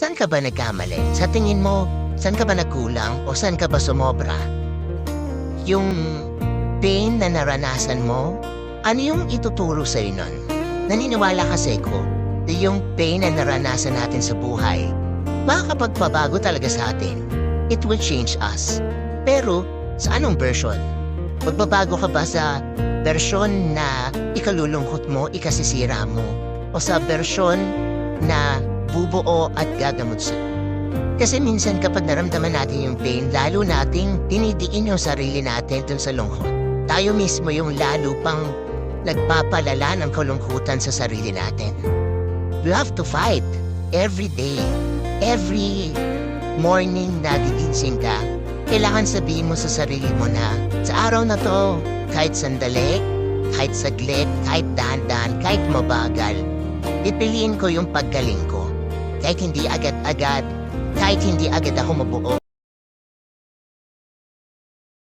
Saan ka ba nagkamali? Sa tingin mo, saan ka ba nagkulang o saan ka ba sumobra? Yung pain na naranasan mo, ano yung ituturo sa'yo nun? Naniniwala kasi ko na yung pain na naranasan natin sa buhay, makakapagpabago talaga sa atin. It will change us. Pero, sa anong version? Magbabago ka ba sa version na ikalulungkot mo, ikasisira mo? O sa version na bubuo at gagamot sa'yo? Kasi minsan kapag naramdaman natin yung pain, lalo nating dinidiin yung sarili natin dun sa lungkot. Tayo mismo yung lalo pang nagpapalala ng kalungkutan sa sarili natin. We have to fight every day. Every morning na gigising ka, kailangan sabihin mo sa sarili mo na sa araw na to, kahit sandali, kahit saglit, kahit dahan-dahan, kahit mabagal, pipiliin ko yung paggaling ko. Kahit hindi agad-agad, kahit hindi agad ako mabuo,